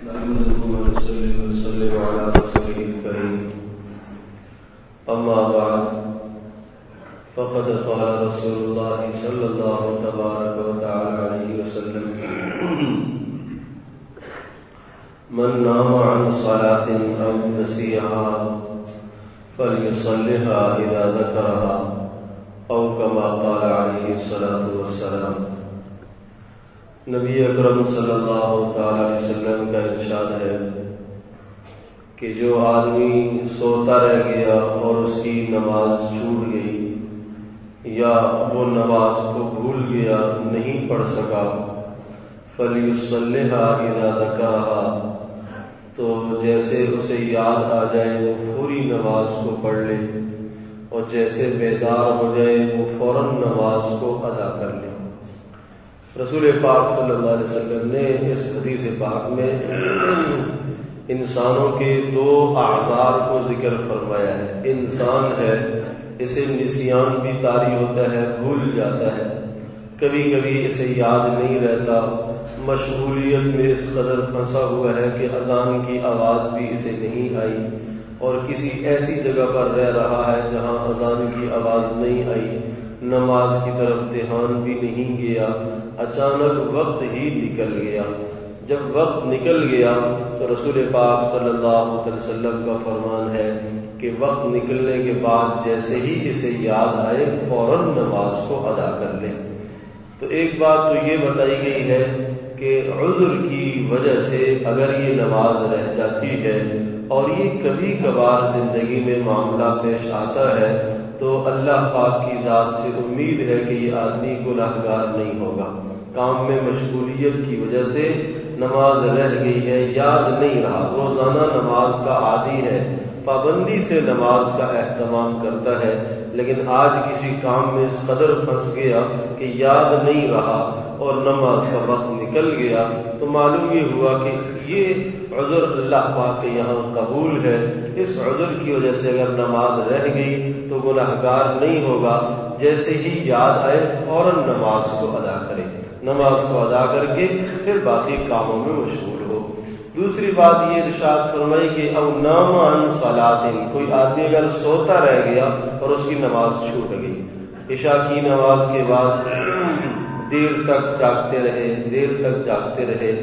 نحمده ونصلي ونسلم على رسوله الكريم أما بعد فقد قال رسول الله صلى الله تبارك وتعالى عليه وسلم من نام عن صلاة أو نسيها فليصلها إذا ذكرها أو كما قال عليه الصلاة والسلام۔ نبی اکرم صلی اللہ علیہ وسلم کا ارشاد ہے کہ جو آدمی سوتا رہ گیا اور اس کی نماز چھوٹ گئی یا وہ نماز کو بھول گیا، نہیں پڑھ سکا، فَلْيُصَلِّهَا إِذَا ذَكَرَهَا، تو جیسے اسے یاد آ جائے وہ فوری نماز کو پڑھ لے، اور جیسے بیدار ہو جائے وہ فوراً نماز کو ادا کر لے۔ رسول پاک صلی اللہ علیہ وسلم نے اس حدیث پاک میں انسانوں کے دو اعذار کو ذکر فرمایا ہے۔ انسان ہے، اسے نسیان بھی طاری ہوتا ہے، بھول جاتا ہے، کبھی کبھی اسے یاد نہیں رہتا، مشغولیت میں اس قدر پھنسا ہوا ہے کہ اذان کی آواز بھی اسے نہیں آئی، اور کسی ایسی جگہ پر رہ رہا ہے جہاں اذان کی آواز نہیں آئی، نماز کی طرف دھیان بھی نہیں گیا، اچانک وقت ہی نکل گیا۔ جب وقت نکل گیا تو رسول پاک صلی اللہ علیہ وسلم کا فرمان ہے کہ وقت نکلنے کے بعد جیسے ہی اسے یاد آئے فوراً نماز کو ادا کر لے۔ تو ایک بات تو یہ بتائی گئی ہے کہ عذر کی وجہ سے اگر یہ نماز رہ جاتی ہے اور یہ کبھی کبھار زندگی میں معاملہ پیش آتا ہے تو اللہ پاک کی ذات سے امید ہے کہ یہ آدمی گناہگار نہیں ہوگا۔ کام میں مشغولیت کی وجہ سے نماز رہ گئی ہے، یاد نہیں رہا، روزانہ نماز کا عادی ہے، پابندی سے نماز کا اہتمام کرتا ہے، لیکن آج کسی کام میں اس قدر پھنس گیا کہ یاد نہیں رہا اور نماز کا وقت نکل گیا، تو معلوم یہ ہوا کہ یہ عذر اللہ پاک کے یہاں قبول ہے۔ اس عذر کی وجہ سے اگر نماز رہ گئی تو گناہگار نہیں ہوگا، جیسے ہی یاد آئے فوراً نماز کو ادا کرے، نماز کو ادا کر کے پھر باقی کاموں میں مشغول ہو۔ دوسری بات یہ ارشاد فرمائی کہ او نام عن صلاۃ، کوئی آدمی اگر سوتا رہ گیا اور اس کی نماز چھوٹ گئی، عشاء کی نماز کے بعد دیر تک جاگتے رہے،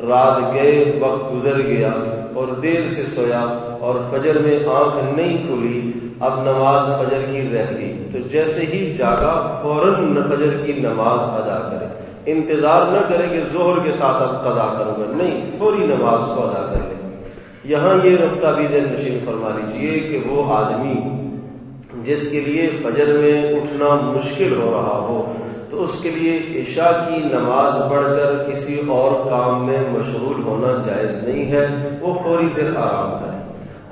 رات گئے، وقت گزر گیا اور دیر سے سویا اور فجر میں آنکھ نہیں کھلی، اب نماز فجر کی رہ گئی، تو جیسے ہی جاگا فوراً فجر کی نماز ادا کرے، انتظار نہ کرے کہ ظہر کے ساتھ اب قضا کروں گا، نہیں، فوری نماز کو ادا کر لے۔ یہاں یہ نقطہ بھی ذہن نشین فرما لیجیے کہ وہ آدمی جس کے لیے فجر میں اٹھنا مشکل ہو رہا ہو تو اس کے لیے عشاء کی نماز پڑھ کر کسی اور کام میں مشغول ہونا جائز نہیں ہے، وہ فوری پھر آرام کرے۔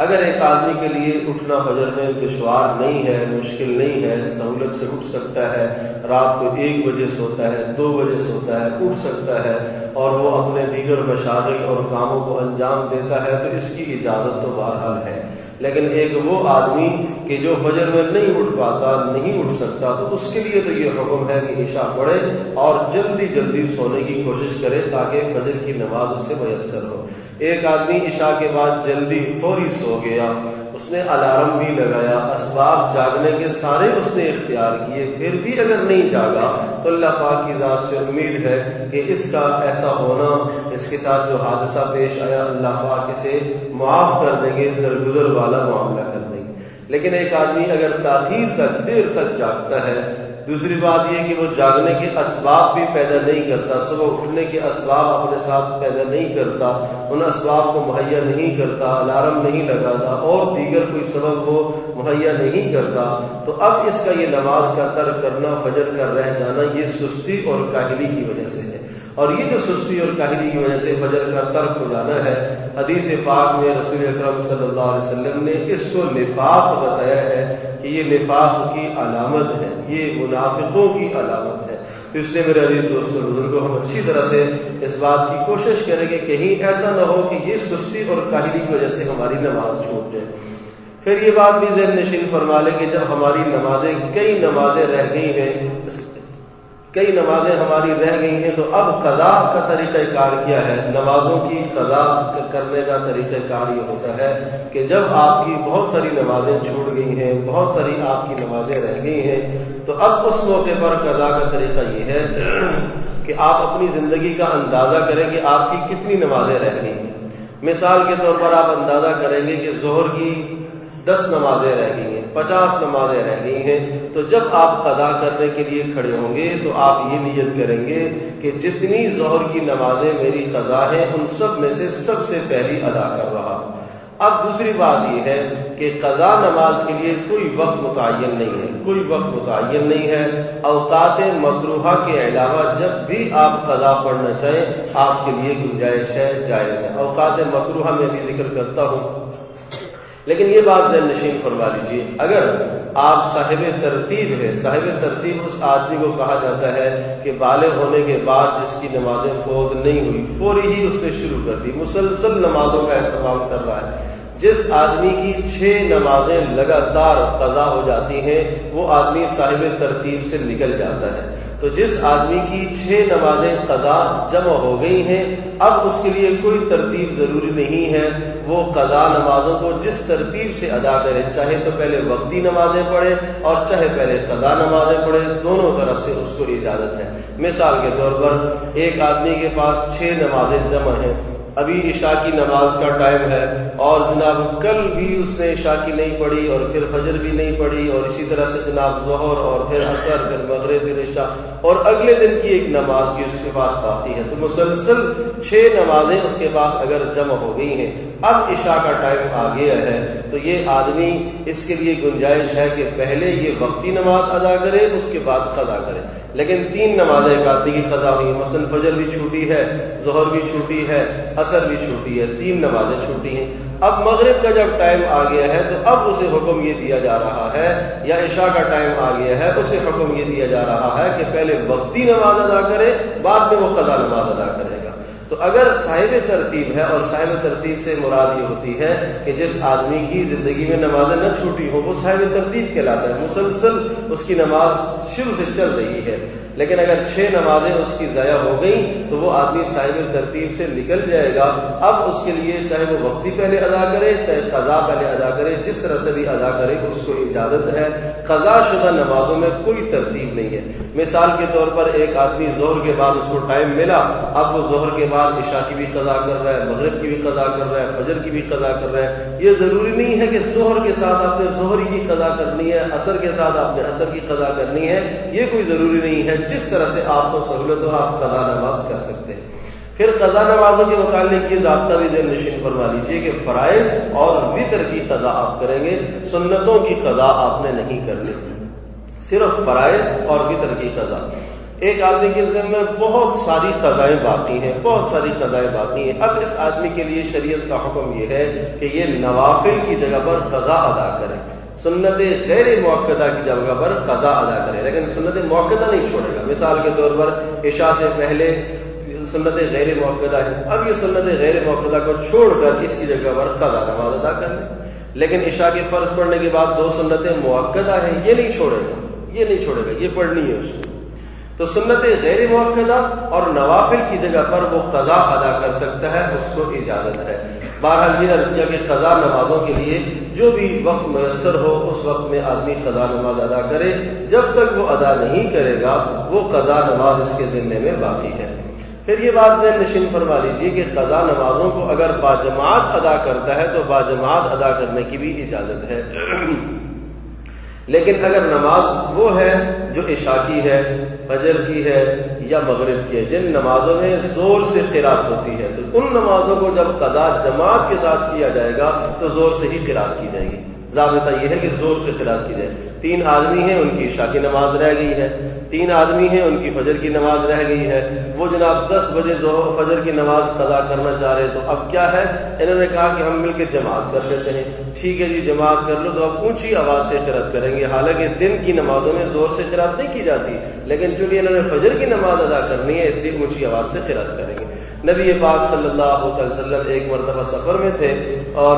اگر ایک آدمی کے لیے اٹھنا فجر میں دشوار نہیں ہے، مشکل نہیں ہے، سہولت سے اٹھ سکتا ہے، رات کو 1 بجے سوتا ہے، 2 بجے سوتا ہے، اٹھ سکتا ہے اور وہ اپنے دیگر مشاغل اور کاموں کو انجام دیتا ہے، تو اس کی اجازت تو بہرحال ہے۔ لیکن ایک وہ آدمی کہ جو فجر میں نہیں اٹھ پاتا، نہیں اٹھ سکتا، تو اس کے لیے تو یہ حکم ہے کہ عشاء پڑھے اور جلدی جلدی سونے کی کوشش کرے تاکہ فجر کی نماز اسے میسر ہو۔ ایک آدمی عشاء کے بعد جلدی فوری سو گیا، اس نے الارم بھی لگایا، اسباب جاگنے کے سارے اس نے اختیار کیے، پھر بھی اگر نہیں جاگا تو اللہ پاک کی ذات سے امید ہے کہ اس کا ایسا ہونا، اس کے ساتھ جو حادثہ پیش آیا، اللہ پاک اسے معاف کر دیں گے، درگزر والا معاملہ کر دیں گے۔ لیکن ایک آدمی اگر تاخیر تک، دیر تک جاگتا ہے، دوسری بات یہ کہ وہ جاگنے کے اسباب بھی پیدا نہیں کرتا، صبح اٹھنے کے اسباب اپنے ساتھ پیدا نہیں کرتا، ان اسباب کو مہیا نہیں کرتا، الارم نہیں لگاتا اور دیگر کوئی سبب وہ مہیا نہیں کرتا، تو اب اس کا یہ نماز کا ترک کرنا، فجر کا رہ جانا، یہ سستی اور کاہلی کی وجہ سے ہے۔ اور یہ جو سستی اور کاہلی کی وجہ سے فجر کا ترک ہو جانا ہے، حدیث پاک میں رسول اکرم صلی اللہ علیہ وسلم نے اس کو نفاق بتایا ہے کہ یہ نفاق کی علامت ہے، یہ منافقوں کی علامت ہے۔ تو اس لیے میرے عزیز دوستوں بزرگوں، ہم اچھی طرح سے اس بات کی کوشش کریں کہ کہیں ایسا نہ ہو کہ یہ سستی اور کاہلی کی وجہ سے ہماری نماز چھوٹ جائے۔ پھر یہ بات بھی ذہن نشین فرما لیں کہ جب ہماری نمازیں، کئی نمازیں رہ گئی ہیں، کئی نمازیں ہماری رہ گئی ہیں، تو اب قضا کا طریقہ کار کیا ہے؟ نمازوں کی قضا کرنے کا طریقہ کار یہ ہوتا ہے کہ جب آپ کی بہت ساری نمازیں چھوٹ گئی ہیں، بہت ساری آپ کی نمازیں رہ گئی ہیں، تو اب اس موقع پر قضا کا طریقہ یہ ہے کہ آپ اپنی زندگی کا اندازہ کریں کہ آپ کی کتنی نمازیں رہ گئی ہیں۔ مثال کے طور پر آپ اندازہ کریں گے کہ ظہر کی 10 نمازیں رہ گئی ہیں، 50 نمازیں رہ گئی ہیں، تو جب آپ قضا کرنے کے لیے کھڑے ہوں گے تو آپ یہ نیت کریں گے کہ جتنی ظہر کی نمازیں میری قضا ہیں ان سب میں سے سب سے پہلی ادا کر رہا ہوں۔ اب دوسری بات یہ ہے کہ قضا نماز کے لیے کوئی وقت متعین نہیں ہے، کوئی وقت متعین نہیں ہے۔ اوقات مکروہہ کے علاوہ جب بھی آپ قضا پڑھنا چاہیں آپ کے لیے گنجائش ہے، جائز ہے۔ اوقات مکروہہ میں بھی ذکر کرتا ہوں، لیکن یہ بات ذہن نشین فرما لیجیے، اگر آپ صاحب ترتیب ہے، صاحب ترتیب اس آدمی کو کہا جاتا ہے کہ بالغ ہونے کے بعد جس کی نمازیں فوت نہیں ہوئی، فوری ہی اس نے شروع کر دی، مسلسل نمازوں کا اہتمام کر رہا ہے۔ جس آدمی کی 6 نمازیں لگاتار قضا ہو جاتی ہیں وہ آدمی صاحب ترتیب سے نکل جاتا ہے۔ تو جس آدمی کی 6 نمازیں قضا جمع ہو گئی ہیں، اب اس کے لیے کوئی ترتیب ضروری نہیں ہے، وہ قضا نمازوں کو جس ترتیب سے ادا کرے، چاہے تو پہلے وقتی نمازیں پڑھے اور چاہے پہلے قضا نمازیں پڑھے، دونوں طرح سے اس کو اجازت ہے۔ مثال کے طور پر ایک آدمی کے پاس 6 نمازیں جمع ہیں، ابھی عشاء کی نماز کا ٹائم ہے اور جناب کل بھی اس نے عشاء کی نہیں پڑھی اور پھر فجر بھی نہیں پڑھی اور اسی طرح سے جناب ظہر اور پھر عصر، پھر مغرب، پھر عشاء، اور اگلے دن کی ایک نماز کی اس کے پاس باقی ہے، تو مسلسل 6 نمازیں اس کے پاس اگر جمع ہو گئی ہیں، اب عشاء کا ٹائم آ گیا ہے، تو یہ آدمی اس کے لیے گنجائش ہے کہ پہلے یہ وقتی نماز ادا کرے اس کے بعد قضا کرے۔ لیکن 3 نمازیں ایک آدمی کی قضا ہوئی، مثلا فجر بھی چھوٹی ہے، ظہر بھی چھوٹی ہے، عصر بھی چھوٹی ہے، 3 نمازیں چھوٹی ہیں۔ اب مغرب کا جب ٹائم آ گیا ہے تو اب اسے حکم یہ دیا جا رہا ہے، یا عشاء کا ٹائم آ گیا ہے اسے حکم یہ دیا جا رہا ہے کہ پہلے وقتی نماز ادا کرے، بعد میں وہ قضا نماز ادا کرے گا۔ تو اگر صاحب ترتیب ہے، اور صاحب ترتیب سے مراد یہ ہوتی ہے کہ جس آدمی کی زندگی میں نمازیں نہ چھوٹی ہو وہ صاحب ترتیب کہلاتا ہے، مسلسل اس کی نماز شروع سے چل رہی ہے۔ لیکن اگر 6 نمازیں اس کی ضائع ہو گئیں تو وہ آدمی صاحب ترتیب سے نکل جائے گا۔ اب اس کے لیے چاہے وہ وقتی پہلے ادا کرے چاہے قضا پہلے ادا کرے، جس طرح سے بھی ادا کرے اس کو اجازت ہے۔ قضا شدہ نمازوں میں کوئی ترتیب نہیں ہے۔ مثال کے طور پر ایک آدمی ظہر کے بعد اس کو ٹائم ملا، اب وہ ظہر کے بعد عشاء کی بھی قضا کر رہا ہے، مغرب کی بھی قضا کر رہا ہے، فجر کی بھی قضا کر رہا ہے۔ یہ ضروری نہیں ہے کہ ظہر کے ساتھ آپ نے ظہر کی قضا کرنی ہے، عصر کے ساتھ آپ نے عصر کی قضا کرنی ہے، یہ کوئی ضروری نہیں ہے۔ جس طرح سے آپ کو سہولت ہو آپ قضا نماز کر سکتے ہیں۔ پھر قضا نمازوں کے متعلق یہ ضابطہ بھی ذہن نشین فرما لیجیے کہ فرائض اور وتر کی قضا آپ کریں گے، سنتوں کی قضا آپ نے نہیں کرنی، صرف فرائض اور وتر کی قضا۔ ایک آدمی کے ذمہ میں بہت ساری قضائیں باقی ہیں، بہت ساری قضائیں باقی ہیں۔ اب اس آدمی کے لیے شریعت کا حکم یہ ہے کہ یہ نوافل کی جگہ پر قضا ادا کرے، سنت غیر موقدہ کی جگہ پر قضا ادا کرے، لیکن سنت موقدہ نہیں چھوڑے گا۔ مثال کے طور پر عشاء سے پہلے سنت غیر موقدہ ہے، اب یہ سنت غیر موقدہ کو چھوڑ کر اس کی جگہ پر قضا نماز ادا کر لے۔ لیکن عشاء کے فرض پڑھنے کے بعد 2 سنتیں موقدہ ہیں، یہ نہیں چھوڑے گا، یہ نہیں چھوڑے گا، یہ پڑھنی ہے اس کو۔ تو سنت غیر موقدہ اور نوافل کی جگہ پر وہ قضا ادا کر سکتا ہے، اس کو اجازت ہے۔ بہرحال یہ عرض کیا کہ قضا نمازوں کے لیے جو بھی وقت میسر ہو اس وقت میں آدمی قضا نماز ادا کرے، جب تک وہ ادا نہیں کرے گا وہ قضا نماز اس کے ذمے میں باقی ہے۔ پھر یہ بات ذہن نشین فرما لیجیے کہ قضا نمازوں کو اگر باجماعت ادا کرتا ہے تو باجماعت ادا کرنے کی بھی اجازت ہے۔ لیکن اگر نماز وہ ہے جو عشاء کی ہے، فجر کی ہے یا مغرب کی ہے، جن نمازوں میں زور سے قرات ہوتی ہے، تو ان نمازوں کو جب قضا جماعت کے ساتھ کیا جائے گا تو زور سے ہی قرات کی جائے گی۔ ضابطہ یہ ہے کہ زور سے قرات کی جائے۔ 3 آدمی ہیں، ان کی عشاء کی نماز رہ گئی ہے، 3 آدمی ہیں، ان کی فجر کی نماز رہ گئی ہے، وہ جناب 10 بجے فجر کی نماز قضا کرنا چاہ رہے، تو اب کیا ہے، انہوں نے کہا کہ ہم مل کے جماعت کر لیتے ہیں۔ ٹھیک ہے جی، جماعت کر لو، تو اب اونچی آواز سے قرات کریں گے، حالانکہ دن کی نمازوں میں زور سے قرات نہیں کی جاتی، لیکن چونکہ انہوں نے فجر کی نماز ادا کرنی ہے اس لیے اونچی آواز سے قرات کریں گے۔ نبی پاک صلی اللہ علیہ وسلم ایک مرتبہ سفر میں تھے اور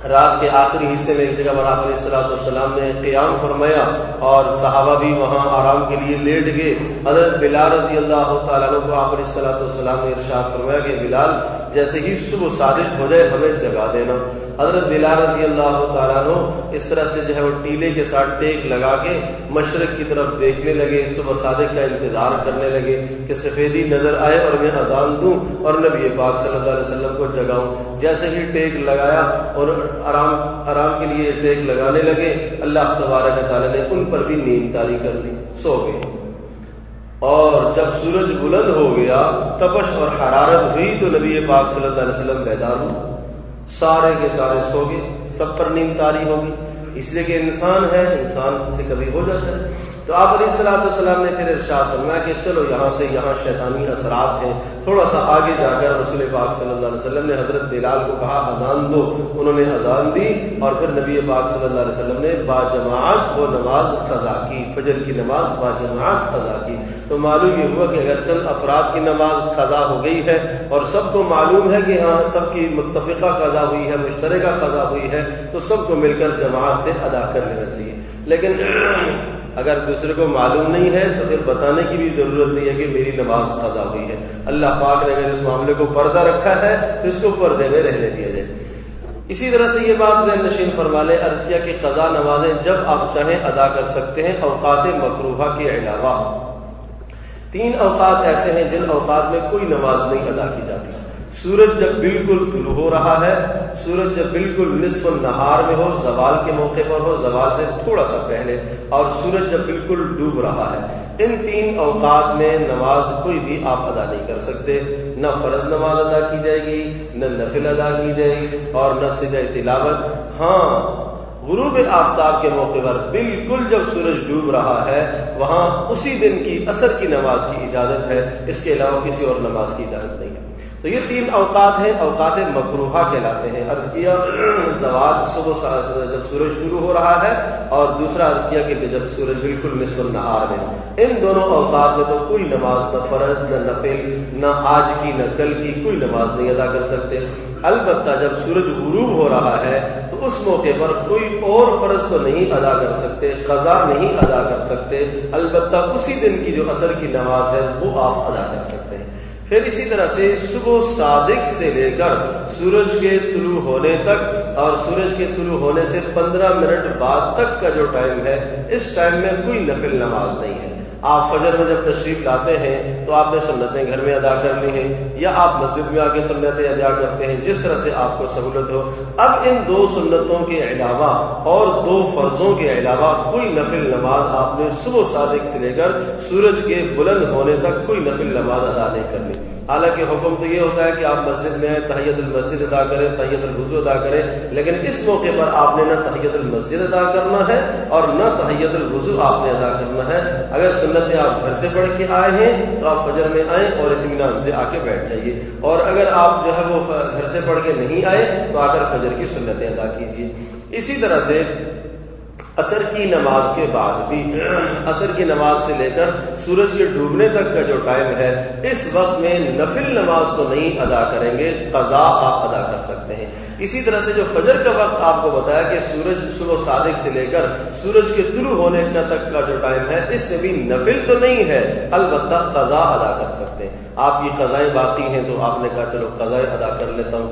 رات کے آخری حصے میں ایک جگہ پر آپ علیہ الصلوۃ والسلام نے قیام فرمایا اور صحابہ بھی وہاں آرام کے لیے لیٹ گئے. حضرت بلال رضی اللہ تعالیٰ عنہ کو آپ علیہ الصلوۃ والسلام نے ارشاد فرمایا کہ بلال جیسے ہی صبح صادق ہو جائے ہمیں جگا دینا. حضرت بلال رضی اللہ تعالیٰ عنہ اس طرح سے جو ہے وہ ٹیلے کے ساتھ ٹیک لگا کے مشرق کی طرف دیکھنے لگے, صبح صادق کا انتظار کرنے لگے کہ سفیدی نظر آئے اور میں اذان دوں اور نبی پاک صلی اللہ علیہ وسلم کو جگاؤں. جیسے ہی ٹیک لگایا اور آرام کے لیے ٹیک لگانے لگے, اللہ تبارک و تعالیٰ نے ان پر بھی نیند طاری کر دی, سو گئے. اور جب سورج بلند ہو گیا, تپش اور حرارت ہوئی تو نبی پاک صلی اللہ علیہ وسلم بیدار ہوئے. سارے کے سارے سو گئے, سب پر نیند طاری ہوگی, اس لیے کہ انسان ہے, انسان سے کبھی ہو جاتا ہے. تو آپ علیہ الصلوۃ والسلام نے پھر ارشاد فرمایا کہ چلو یہاں شیطانی اثرات ہیں, تھوڑا سا آگے جا کر رسول پاک صلی اللہ علیہ وسلم نے حضرت بلال کو کہا اذان دو. انہوں نے اذان دی اور پھر نبی پاک صلی اللہ علیہ وسلم نے باجماعت وہ نماز قضا کی, فجر کی نماز باجماعت قضا کی. تو معلوم یہ ہوا کہ اگر چند افراد کی نماز قضا ہو گئی ہے اور سب کو معلوم ہے کہ ہاں سب کی متفقہ قضا ہوئی ہے, مشترکہ قضا ہوئی ہے, تو سب کو مل کر جماعت سے ادا کر لینا چاہیے. لیکن اگر دوسرے کو معلوم نہیں ہے تو پھر بتانے کی بھی ضرورت نہیں ہے کہ میری نماز قضا ہوئی ہے. اللہ پاک نے اگر اس معاملے کو پردہ رکھا ہے تو اس کو پردے میں رہنے دیا جائے. اسی طرح سے یہ بات ذہن نشین فرما لیں, عرض کیا کہ قضا نمازیں جب آپ چاہیں ادا کر سکتے ہیں اوقات مکروہہ کے علاوہ. 3 اوقات ایسے ہیں جن اوقات میں کوئی نماز نہیں ادا کی جاتی. سورج جب بالکل طلوع ہو رہا ہے, سورج جب بالکل نصف النہار میں ہو, زوال کے موقع پر ہو, زوال سے تھوڑا سا پہلے, اور سورج جب بالکل ڈوب رہا ہے. ان 3 اوقات میں نماز کوئی بھی آپ ادا نہیں کر سکتے. نہ فرض نماز ادا کی جائے گی, نہ نفل ادا کی جائے گی, اور نہ سجدہ تلاوت. ہاں غروب آفتاب کے موقع پر بالکل جب سورج ڈوب رہا ہے وہاں اسی دن کی عصر کی نماز کی اجازت ہے, اس کے علاوہ کسی اور نماز کی اجازت نہیں ہے. تو یہ 3 اوقات ہیں, اوقات مکروہہ کہلاتے ہیں. عرض کیا زوال صبح جب سورج شروع ہو رہا ہے, اور دوسرا عرض کیا کہ جب سورج بالکل نصف النہار میں. ان دونوں اوقات میں تو کوئی نماز, نہ فرض نہ نفل, نہ آج کی نہ کل کی, کوئی نماز نہیں ادا کر سکتے. البتہ جب سورج غروب ہو رہا ہے تو اس موقع پر کوئی اور فرض تو نہیں ادا کر سکتے, قضا نہیں ادا کر سکتے, البتہ اسی دن کی جو عصر کی نماز ہے وہ آپ ادا کر سکتے ہیں. پھر اسی طرح سے صبح صادق سے لے کر سورج کے طلوع ہونے تک اور سورج کے طلوع ہونے سے 15 منٹ بعد تک کا جو ٹائم ہے, اس ٹائم میں کوئی نفل نماز نہیں ہے. آپ فجر میں جب تشریف لاتے ہیں تو آپ نے سنتیں گھر میں ادا کرنی ہیں, یا آپ مسجد میں آ کے سنتیں ادا کرتے ہیں, جس طرح سے آپ کو سہولت ہو. اب ان 2 سنتوں کے علاوہ اور 2 فرضوں کے علاوہ کوئی نفل نماز آپ نے صبح صادق سے لے کر سورج کے بلند ہونے تک کوئی نفل نماز ادا نہیں کرنی. حالانکہ حکم تو یہ ہوتا ہے کہ آپ مسجد میں آئیں, تحیت المسجد ادا کریں, تحیت الوضو ادا کریں, لیکن اس موقع پر آپ نے نہ تحیت المسجد ادا کرنا ہے اور نہ تحیت الوضو آپ نے ادا کرنا ہے. اگر سنتیں آپ گھر سے پڑھ کے آئے ہیں تو آپ فجر میں آئیں اور اطمینان سے آ کے بیٹھ جائیے, اور اگر آپ جو ہے وہ گھر سے پڑھ کے نہیں آئے تو آ کر فجر کی سنتیں ادا کیجیے. اسی طرح سے عصر کی نماز کے بعد بھی, عصر کی نماز سے لے کر سورج کے ڈوبنے تک کا جو ٹائم ہے, اس وقت میں نفل نماز تو نہیں ادا کریں گے, قضا آپ ادا کر سکتے ہیں. اسی طرح سے جو فجر کا وقت آپ کو بتایا کہ سورج صبح صادق سے لے کر سورج کے طلوع ہونے تک کا جو ٹائم ہے, اس میں بھی نفل تو نہیں ہے, البتہ قضا ادا کر سکتے ہیں. آپ کی قضائیں باقی ہیں تو آپ نے کہا چلو قضائیں ادا کر لیتا ہوں,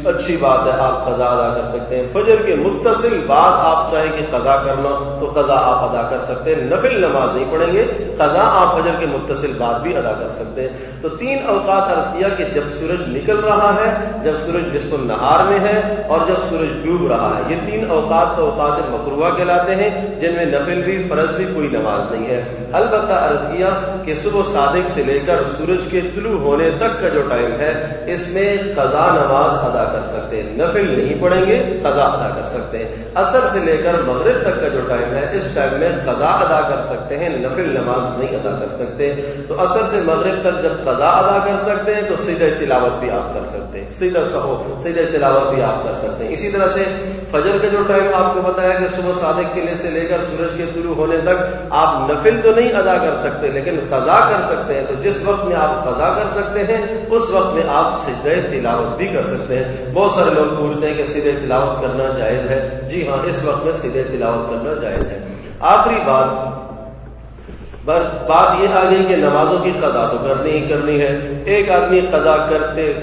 اچھی بات ہے, آپ قضا ادا کر سکتے ہیں. فجر کے متصل بعد آپ چاہیں کہ قضا کرنا تو قضا آپ ادا کر سکتے ہیں, نفل نماز نہیں پڑھیں گے, قضا آپ فجر کے متصل بعد بھی ادا کر سکتے ہیں. تو 3 اوقات عرض کیا کہ جب سورج نکل رہا ہے, جب سورج نصف النہار میں ہے, اور جب سورج ڈوب رہا ہے. یہ 3 اوقات تو اوقات مکروہ کہلاتے ہیں جن میں نفل بھی فرض بھی کوئی نماز نہیں ہے. البتہ عرض کیا کہ صبح صادق سے لے کر سورج کے طلوع ہونے تک کا جو ٹائم ہے, اس میں قضا نماز ادا کر سکتے ہیں, نفل نہیں پڑھیں گے, قضا ادا کر سکتے ہیں. عصر سے لے کر مغرب تک کا جو ٹائم ہے, اس ٹائم میں قضا ادا کر سکتے ہیں, نفل نماز نہیں ادا کر سکتے. تو عصر سے مغرب تک جب قضا ادا کر سکتے ہیں تو سجدہ تلاوت بھی آپ کر سکتے ہیں, سجدہ تلاوت بھی آپ کر سکتے ہیں. اسی طرح سے فجر کا جو ٹائم آپ کو بتایا کہ صبح صادق کے سے لے کر سورج کے طلوع ہونے تک آپ نفل تو نہیں ادا کر سکتے لیکن قضا کر سکتے ہیں. تو جس وقت میں آپ قضا کر سکتے ہیں، اس وقت میں آپ سجدہ تلاوت بھی کر سکتے ہیں۔ بہت سارے لوگ پوچھتے ہیں کہ سجدہ تلاوت کرنا جائز ہے؟ جی ہاں، اس وقت میں سجدہ تلاوت کرنا جائز ہے۔ آخری بات یہ آ گئی کہ نمازوں کی قضا تو کرنی ہی کرنی ہے۔ ایک آدمی قضا کرتے